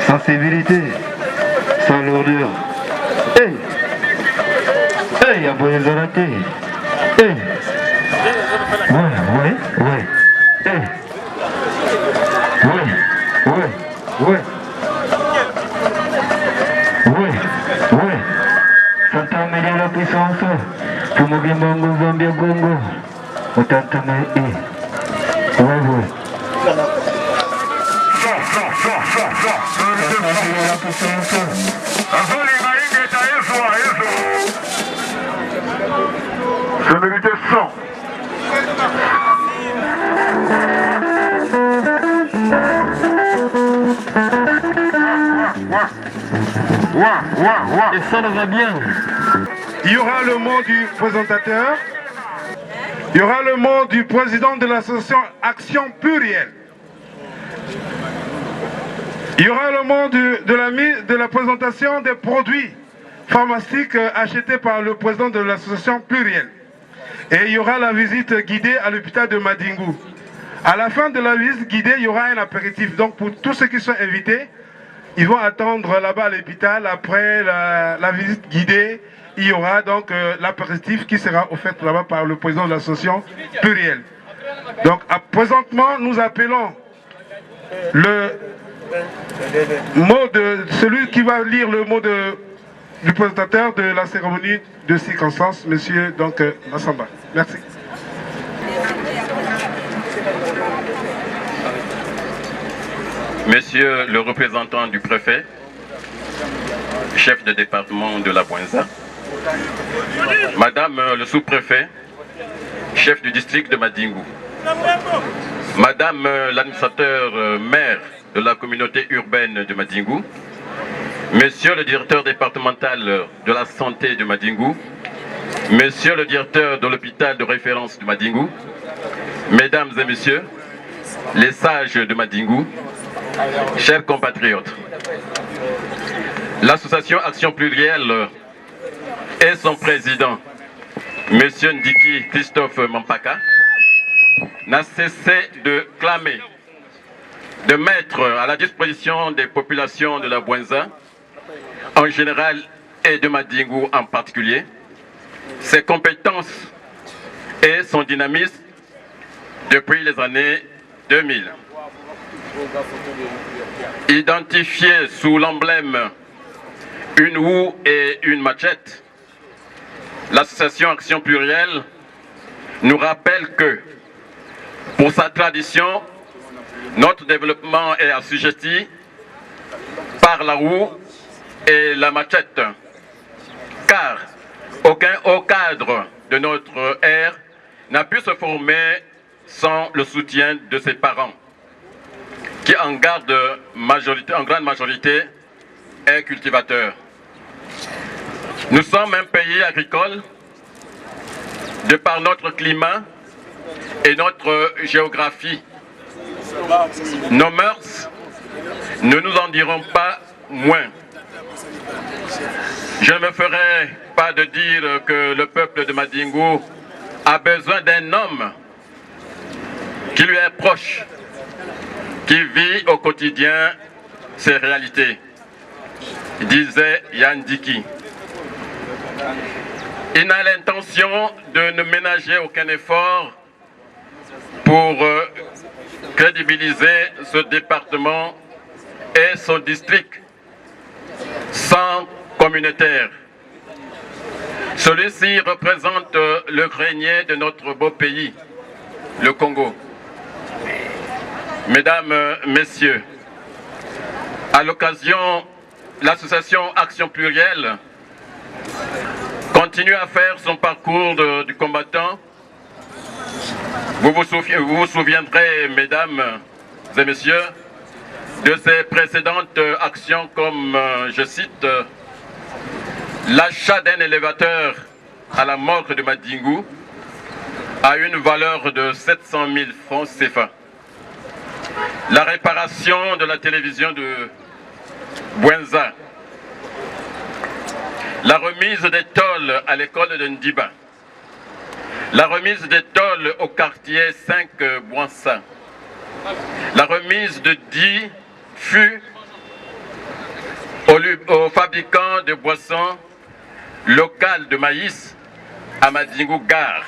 Sensibilité, sans lourdeur. Hey! Hey, y'a moyen de rater. Hey! Ouais. Hey! Ouais. Santa Maria la puissance. Tumogi Mongo Zambia Gongo. Otanta Mai. Ouais. Je méritais 100. Et ça le va bien. Il y aura le mot du présentateur. Il y aura le mot du président de l'association Action Plurielle. Il y aura le mot de la présentation des produits pharmaceutiques achetés par le président de l'association Plurielle. Et il y aura la visite guidée à l'hôpital de Madingou. À la fin de la visite guidée, il y aura un apéritif. Donc pour tous ceux qui sont invités, ils vont attendre là-bas à l'hôpital. Après la visite guidée, il y aura donc l'apéritif qui sera offert là-bas par le président de l'association Plurielle. Donc présentement, nous appelons le mot de celui qui va lire le mot du présentateur de la cérémonie de circonstance, monsieur donc Massamba. Merci. Monsieur le représentant du préfet, chef de département de la Bouenza, madame le sous-préfet, chef du district de Madingou, madame l'administrateur maire de la communauté urbaine de Madingou, monsieur le directeur départemental de la santé de Madingou, monsieur le directeur de l'hôpital de référence de Madingou, mesdames et messieurs, les sages de Madingou, chers compatriotes, l'association Action Plurielle et son président, monsieur Ndiki Christophe Mampaka, n'a cessé de clamer, de mettre à la disposition des populations de la Bouenza, en général et de Madingou en particulier, ses compétences et son dynamisme depuis les années 2000. Identifié sous l'emblème une houe et une machette, l'association Action Plurielle nous rappelle que, pour sa tradition, notre développement est assujetti par la houe et la machette, car aucun haut cadre de notre ère n'a pu se former sans le soutien de ses parents, qui en grande majorité est cultivateur. Nous sommes un pays agricole de par notre climat et notre géographie. Nos mœurs ne nous en diront pas moins. Je ne me ferai pas de dire que le peuple de Madingu a besoin d'un homme qui lui est proche, qui vit au quotidien ses réalités, disait Yandiki. Il n'a l'intention de ne ménager aucun effort pour crédibiliser ce département et son district sans communautaire. Celui-ci représente le grenier de notre beau pays, le Congo. Mesdames, Messieurs, à l'occasion, l'association Action Plurielle continue à faire son parcours du combattant. Vous vous souviendrez, mesdames et messieurs, de ses précédentes actions comme, je cite, l'achat d'un élévateur à la morgue de Madingu à une valeur de 700 000 francs CFA. La réparation de la télévision de Bouenza. La remise des tôles à l'école de Ndiba. La remise des tôles au quartier 5 Bouansa. La remise de 10 fûts au fabricant de boissons local de maïs à Madingu Gare.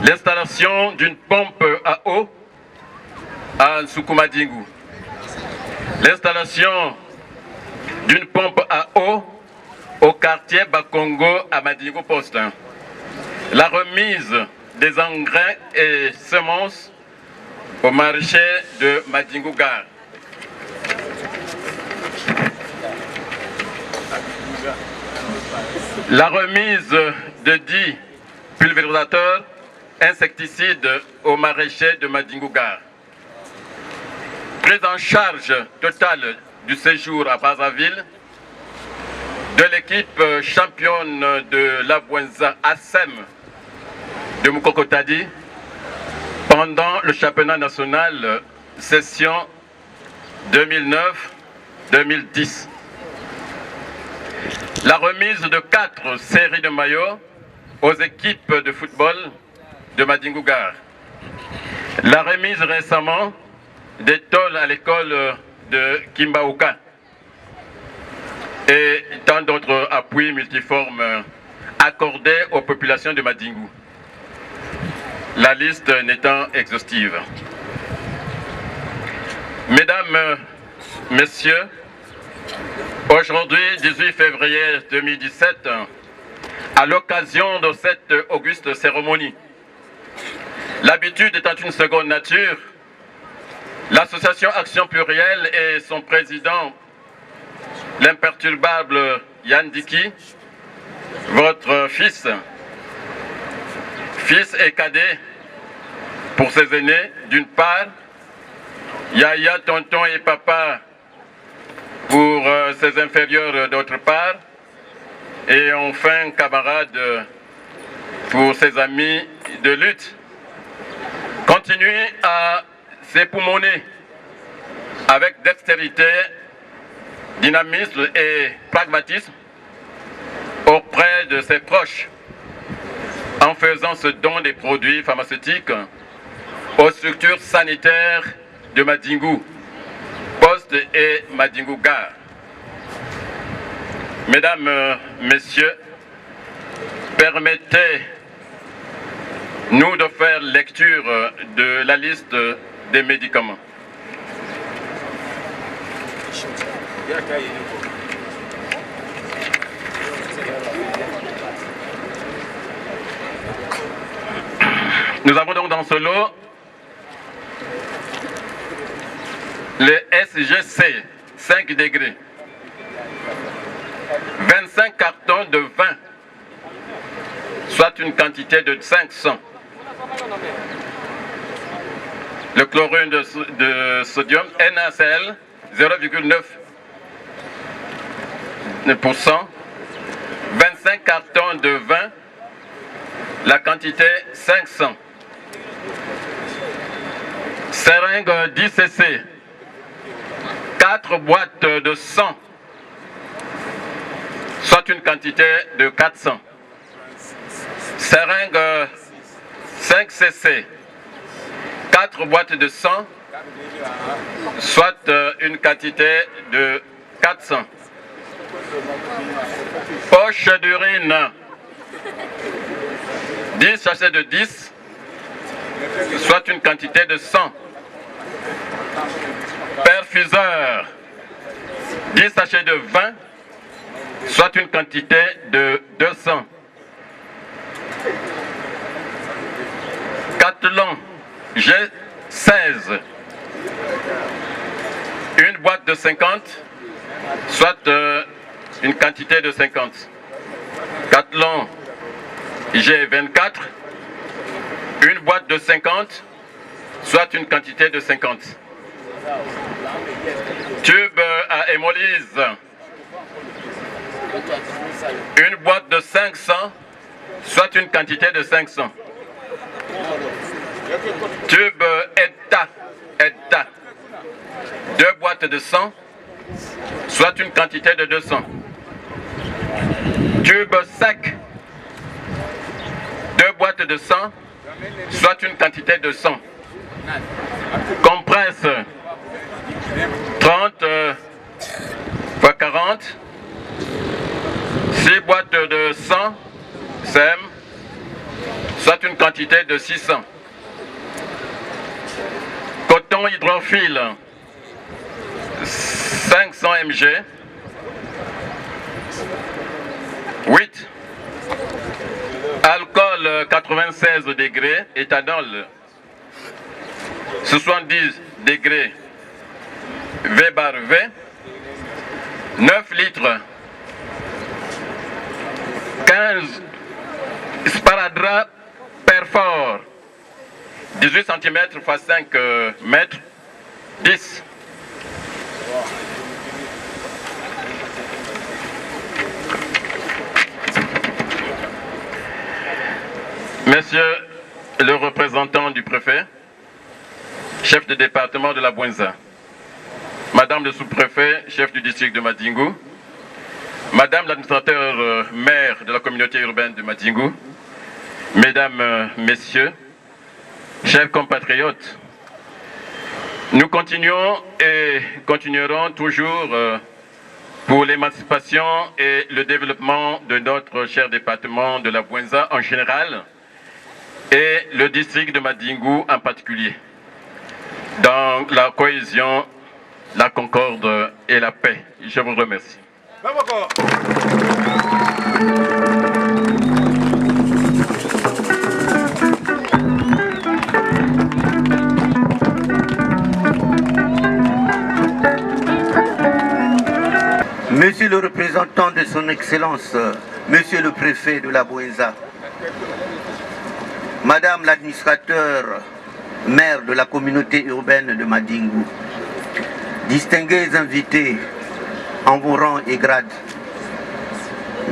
L'installation d'une pompe à eau à Nsukumadingu. L'installation d'une pompe à eau au quartier Bakongo à Madingu Poste. La remise des engrais et semences au marché de Madingu Gare. La remise de 10 pulvérisateurs insecticides au maraîcher de Madingu Gare. Prise en charge totale du séjour à Brazzaville de l'équipe championne de la Bouenza ASEM de Mukokotadi pendant le championnat national session 2009-2010. La remise de 4 séries de maillots aux équipes de football de Madingu Gare. La remise récemment des tôles à l'école de Kimbaouka. Et tant d'autres appuis multiformes accordés aux populations de Madingu. La liste n'étant exhaustive. Mesdames, Messieurs, aujourd'hui, 18 février 2017, à l'occasion de cette auguste cérémonie, l'habitude étant une seconde nature, l'association Action Plurielle et son président, l'imperturbable Yandiki, votre fils et cadet pour ses aînés, d'une part, Yaya, tonton et papa pour ses inférieurs d'autre part, et enfin camarade pour ses amis de lutte. Continuez à s'époumoner avec dextérité, dynamisme et pragmatisme auprès de ses proches en faisant ce don des produits pharmaceutiques aux structures sanitaires de Madingu, Poste et Madingu Gare. Mesdames, Messieurs, permettez-nous de faire lecture de la liste des médicaments. Nous avons donc dans ce lot le SGC 5 degrés, 25 cartons de vin, soit une quantité de 500. Le chlorure de sodium NaCl 0,9. 25 cartons de vin, la quantité 500. Seringue 10 cc, 4 boîtes de 100, soit une quantité de 400. Seringue 5 cc, 4 boîtes de 100, soit une quantité de 400. Poche d'urine, 10 sachets de 10, soit une quantité de 100. Perfuseur, 10 sachets de 20, soit une quantité de 200. Cathlon G16, une boîte de 50, soit une quantité de 50. Cathlon G24, une boîte de 50, soit une quantité de 50. Tube à hémolyse, une boîte de 500, soit une quantité de 500. Tube ETA, 2 boîtes de 100, soit une quantité de 200. Tube sec, 2 boîtes de 100, soit une quantité de 100. Compresse, 30 x 40, 6 boîtes de 100 cm, soit une quantité de 600. Coton hydrophile, 500 mg, 8. Alcool 96 degrés, éthanol 70 degrés, V/V, 9 litres, 15 sparadrap Perfor, 18 cm x 5 mètres, 10. Monsieur le représentant du préfet, chef de département de la Bouenza, Madame le sous-préfet, chef du district de Madingou, Madame l'administrateur maire de la communauté urbaine de Madingou, Mesdames, Messieurs, chers compatriotes, nous continuons et continuerons toujours pour l'émancipation et le développement de notre cher département de la Bouenza en général et le district de Madingou en particulier, dans la cohésion, la concorde et la paix. Je vous remercie. Monsieur le représentant de son Excellence, Monsieur le préfet de la Bouenza, Madame l'administrateur maire de la communauté urbaine de Madingou, distingués invités en vos rangs et grades,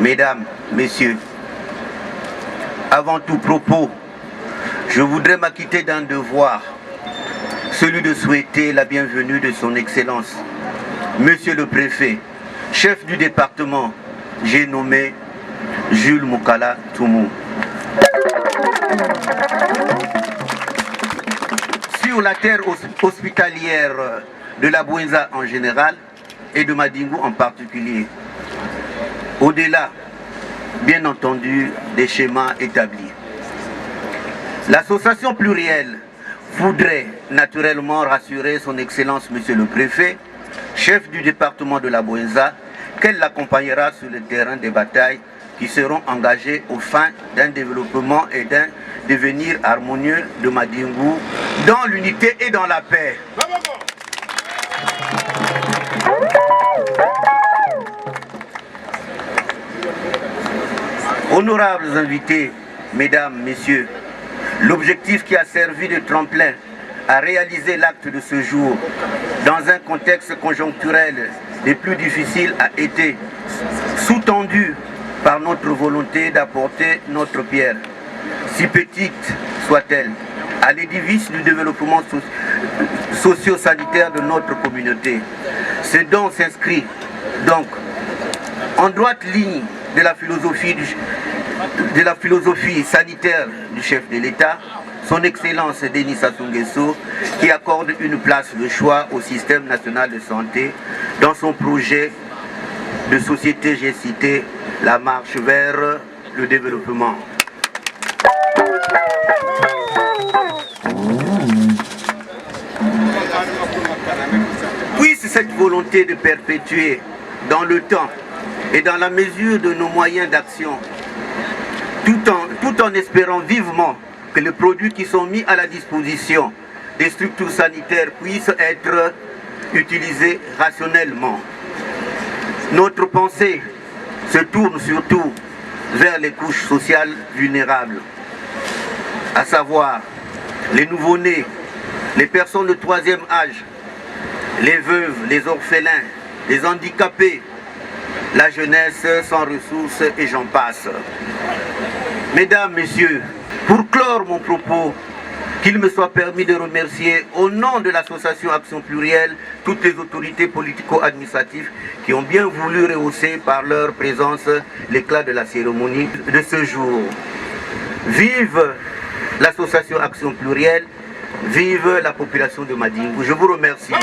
Mesdames, Messieurs, avant tout propos, je voudrais m'acquitter d'un devoir, celui de souhaiter la bienvenue de son Excellence, Monsieur le préfet, chef du département, j'ai nommé Jules Moukala Toumou. Sur la terre hospitalière de la Bouenza en général et de Madingou en particulier, au-delà, bien entendu, des schémas établis. L'association plurielle voudrait naturellement rassurer son Excellence Monsieur le Préfet, chef du département de la Bouenza, qu'elle l'accompagnera sur le terrain des batailles qui seront engagées aux fins d'un développement et d'un devenir harmonieux de Madingou dans l'unité et dans la paix. Honorables invités, Mesdames, Messieurs, l'objectif qui a servi de tremplin à réaliser l'acte de ce jour dans un contexte conjoncturel des plus difficiles, a été sous-tendu par notre volonté d'apporter notre pierre, si petite soit-elle, à l'édifice du développement socio-sanitaire de notre communauté. Ce don s'inscrit donc en droite ligne de la philosophie sanitaire du chef de l'État, son Excellence Denis Sassou Nguesso, qui accorde une place de choix au système national de santé dans son projet de société, j'ai cité, la marche vers le développement. Puisse cette volonté de perpétuer dans le temps et dans la mesure de nos moyens d'action, tout en espérant vivement que les produits qui sont mis à la disposition des structures sanitaires puissent être utilisés rationnellement. Notre pensée se tourne surtout vers les couches sociales vulnérables, à savoir les nouveau-nés, les personnes de troisième âge, les veuves, les orphelins, les handicapés, la jeunesse sans ressources et j'en passe. Mesdames, Messieurs, pour clore mon propos, qu'il me soit permis de remercier au nom de l'association Action Plurielle toutes les autorités politico-administratives qui ont bien voulu rehausser par leur présence l'éclat de la cérémonie de ce jour. Vive l'association Action Plurielle, vive la population de Madingu. Je vous remercie.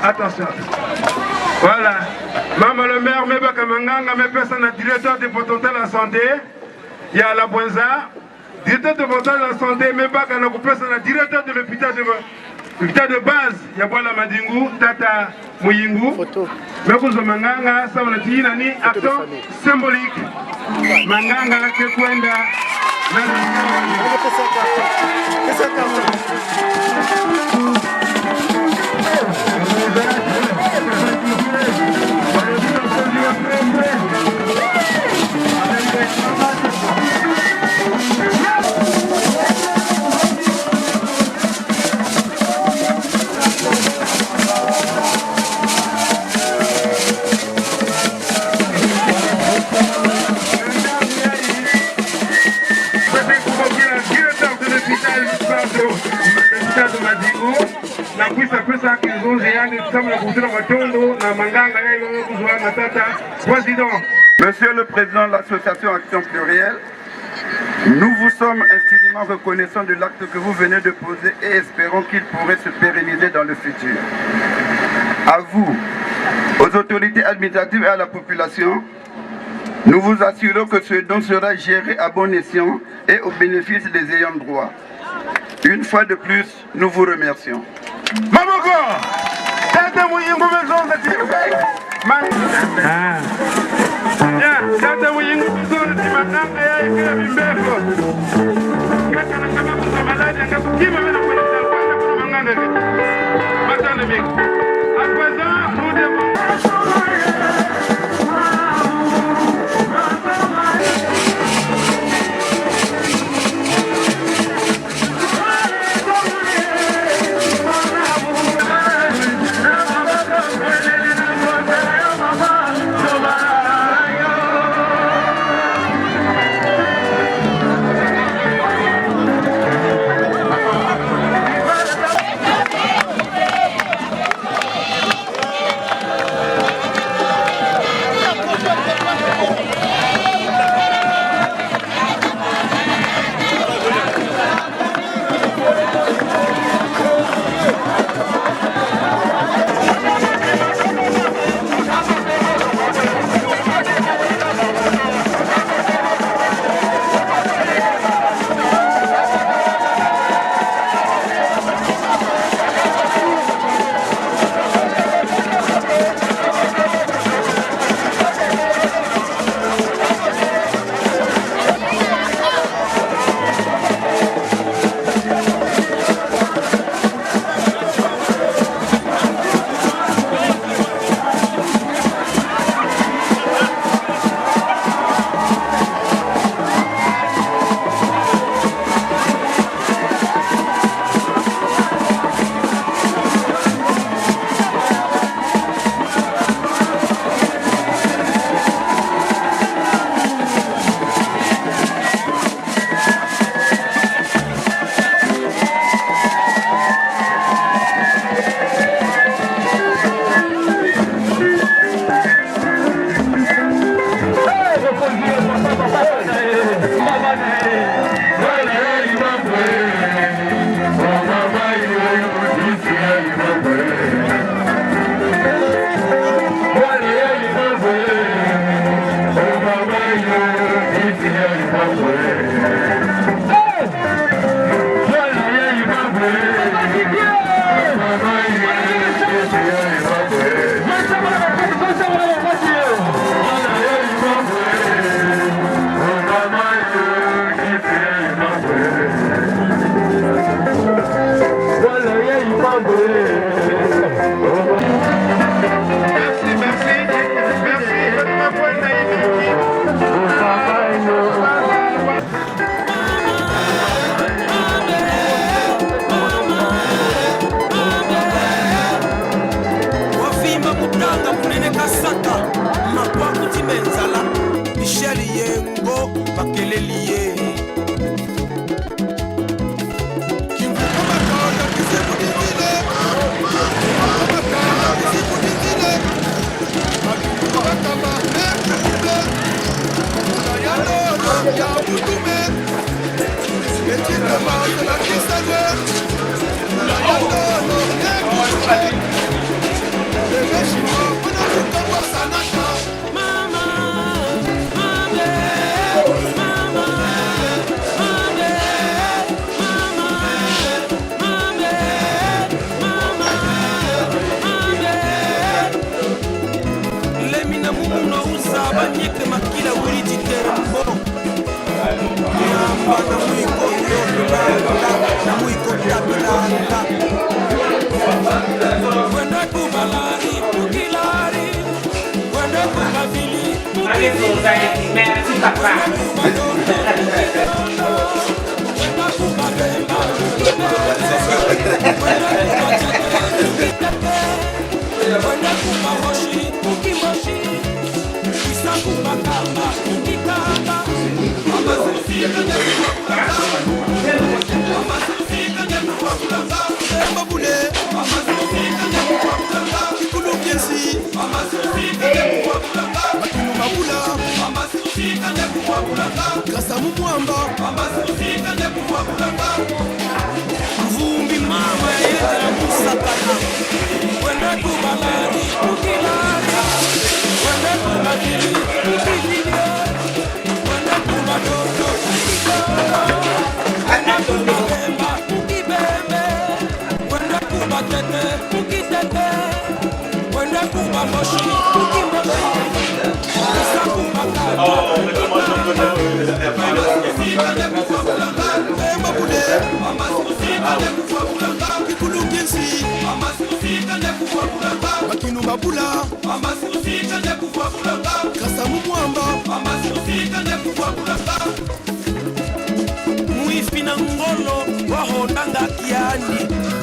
Attention. Voilà. Maman le maire, mes bakamanganga, mes personnes, directeur départemental de la santé, il y a la Boenza, directeur départemental de la santé, mes bakamanganga, directeur de l'hôpital de base, il y a la Madingu, Tata Muyingu, Mekuzo Manganga, ça on a dit, nani, action symbolique. Manganga, Kekwenda, Monsieur le Président de l'Association Action Plurielle, nous vous sommes infiniment reconnaissants de l'acte que vous venez de poser et espérons qu'il pourrait se pérenniser dans le futur. À vous, aux autorités administratives et à la population, nous vous assurons que ce don sera géré à bon escient et au bénéfice des ayants droit. Une fois de plus, nous vous remercions. À présent, nous devons...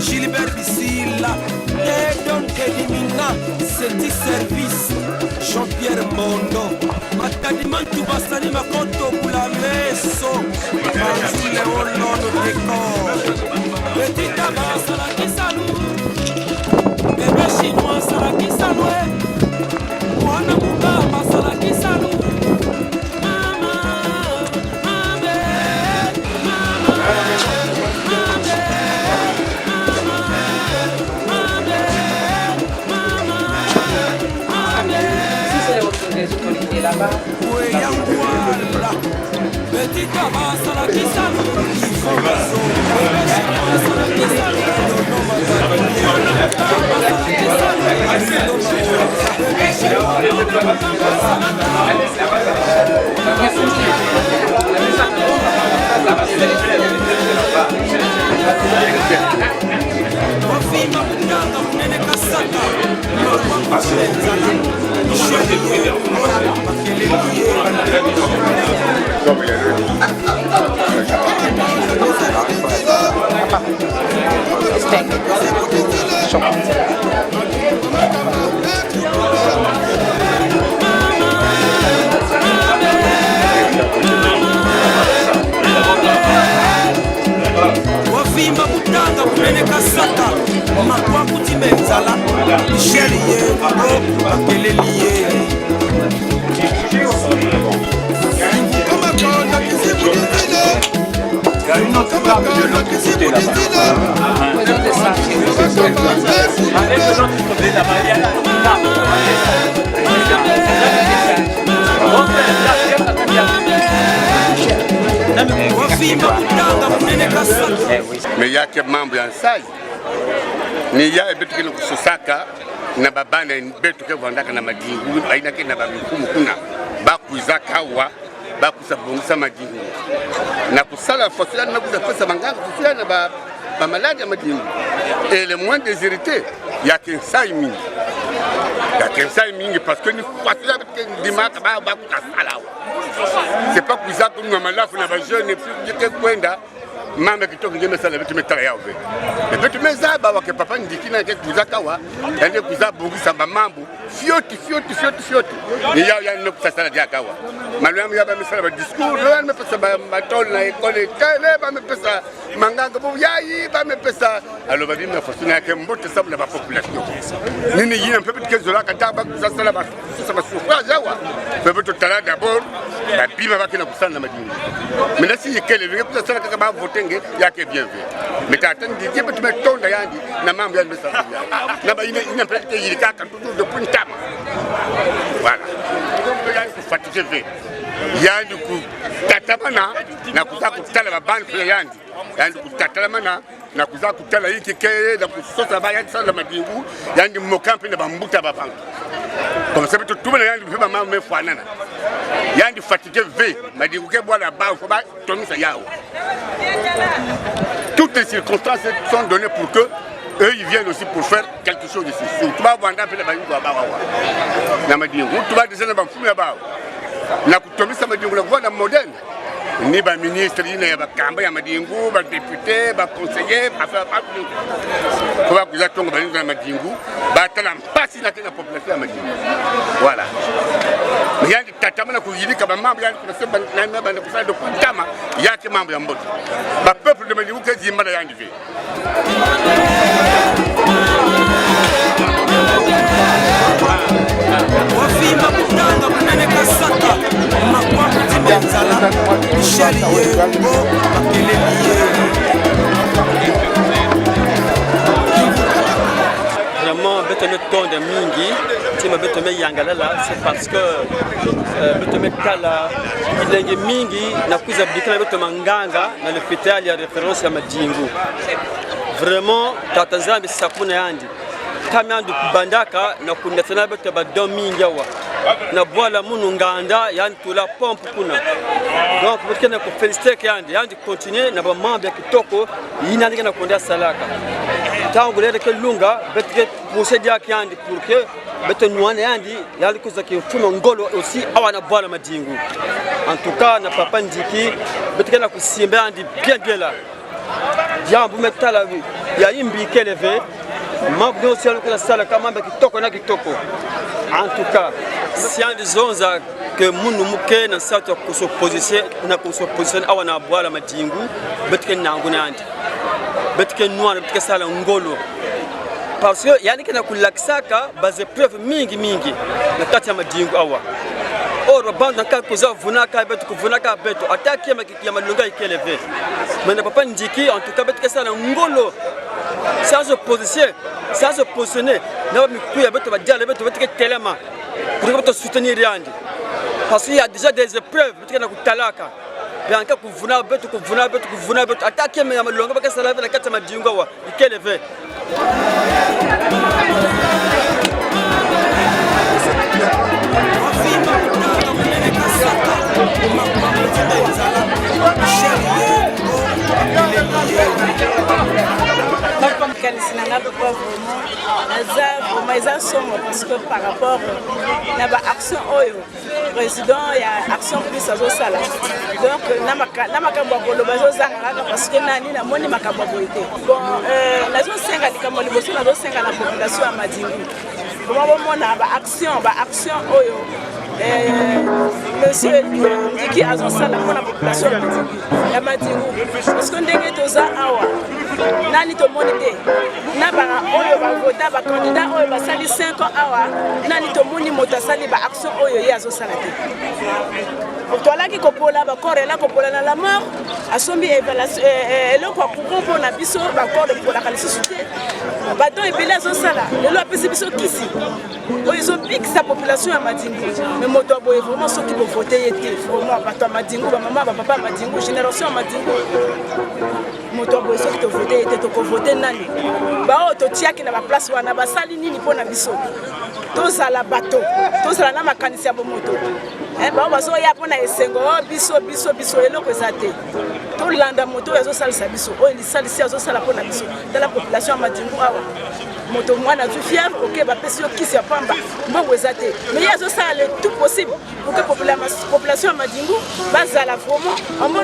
Gilbert Bissila, Edon Kedimina, Seti Service, Jean-Pierre Mondo, Matadimantu Bassani Makoto Boulameso, Banzu Léon Lono Décor, Petit Tabac Salaki Salou, Bébé Chinois Salaki Saloué, Mwana Mukamba Salaki Salou. Wafimba Butanga Munene Kasaka Makwa Kutimenzala Michel Yego Makeleliye Kama konda kizibu dizile Kama konda kizibu dizile Mais yake mambo ya nsai ni ya betu kile kusosaka na babana betu ke vandaka na madingu aina ke na babikumu kuna bakuzaka wa bakusabungisa madingu na kusala fasila na kuzapesa manganga fasila na ba malade ya madingu et le moins désirité yake nsai mingi yake nsai mingi parce que ni fasila ke dimaka ba kusala c'est pas kuza kuna malafu na ba jeune plus que kwenda mama kitoko ngeme sala bitu metala yao ve bitu mezaba wake papa ndikina ke kuza kawa ende kuza bungisa mambo fioti. Il y a une autre salle d'Akawa. Madame, il y a un discours, il me pèse ma tolle, l'école, il me pèse Manganga, il me pèse. Alors, il me faut que je me fasse la population. Nous n'avons pas de questions là, quand ça va se faire d'abord, la Bible va qu'il y ait un peu mais là, si il y a quelqu'un qui va voter, il y a quelqu'un bien fait. Mais tu as attendu, tu peux te mettre ton d'ailleurs, n'a pas bien de ça. N'a pas une impression qu'il y a toujours de point de voilà. Il y a une fatigué. Il y a du coup, Tatamana, n'a pas pu faire la bande pour Yandi. Il y a du coup, Tatamana, n'a pas pu faire la Yiki, n'a pas pu faire la Yandi, il y a du Mokam et de Bambouta Baban. Comme ça, tout le monde a fait ma main, mais Fouanana. Il y a du fatigué V, m'a dit que boire la barre, il faut pas tomber ça yao. Toutes les circonstances sont données pour que eux ils viennent aussi pour faire quelque chose ici. Tu vas voir un peu la barre, tu vas descendre dans le fou là-bas. La coutume, ça m'a dit que le voit dans le modèle. Ni ba ministre, ni ba kamba ya madingu, ba député, ba conseiller, ba faire pas plus. Pour que ça tombe dans madingu, ba tala mpasi na tena population ya madingu. Voilà. Mais yani tatama na kuyilika ba mambo yani kuna sema na ba kusala de kutama yake mambo ya mboto. Ba peuple de madingu kazi mbada yani ve. Wafima kutanga kuneneka saka makwaku timenzala Michel Yengo Vraiment, beteme tonde mingi, tima beteme yangalala, c'est parce que beteme kala ilenge mingi na kuza bikala beteme nganga na le pétal ya référence ya madingu. Vraiment, tatanzala bisakuna yandi. Kama yandu kubandaka na kunetana bete ba domingi yawa na bwala munu nganda yani tula pompe kuna donc pour que na ko féliciter yandi continuer na ba membre kitoko yinandika na konda salaka tangu lele ke lunga bete pousser dia yandi pour que bete nuane yandi kuza ki fumo ngolo aussi awana bwala madingu en tout cas na papa ndiki bete na kusimba yandi bien là jambo metala ya imbi keleve mambo aussi à la salle kama kitoko na kitoko en tout cas si on dit que munu muke na sato kusoposition na kusoposition awana bwala madingu betke nanguna andi betke noir betke sala ngolo parce que yani kana kulakisaka base preuve mingi na kati ya madingu awa oro banda ka kuza vunaka betu kuvunaka betu ataki ya malunga ikeleve mais papa ndiki en tout cas betke sala ngolo sans opposition sans se positionner na mikuya betu badiala betu betke telema pour que soutenir yandi parce qu'il y a déjà des épreuves betke na kutalaka bien ka kuvuna betu ataki ya malunga baka sala na kati ya madingu awa ikeleve parce que par rapport à l'action oyo président il y a action plus à sala donc parce que nani na moni makambo boité bon nazo senga likambo liboso nazo senga la population ya madingu comment on action oyo monsieur Ndiki azosala pour la population ya madingu parce que ndenge toza awa nani to monite na ba oyo ba vota ba candidat oyo ba sali 5 ans awa nani to moni mota sali ba action oyo ya azosala te tola ki kopola ba corps la kopola na la mort asombi évaluation eloko akukompo na biso ba corps de pola kalisisi te ba don ebele azosala lelo apesi biso kisi oyo zo pique sa population ya madingu mais moto aboye vraiment ceux qui vont voter était vraiment bato ya madingu ba maman ba papa ya madingu génération ya madingu moto aboye ceux qui te voter était to ko voter nani ba o to tiaki na ba place wana ba sali nini pona biso tozala bato tozala na makanisi ya bomoto ba bazo ya pona esengo biso eloko eza te tolanda moto azosalisa biso oyo lisalisi azosala pona biso dans la population ya madingu awa moto mwana tu fier ok ba pesi yo kisi ya pamba mbongo eza te mais il y a ça le tout possible pour que population ya madingu bazala vraiment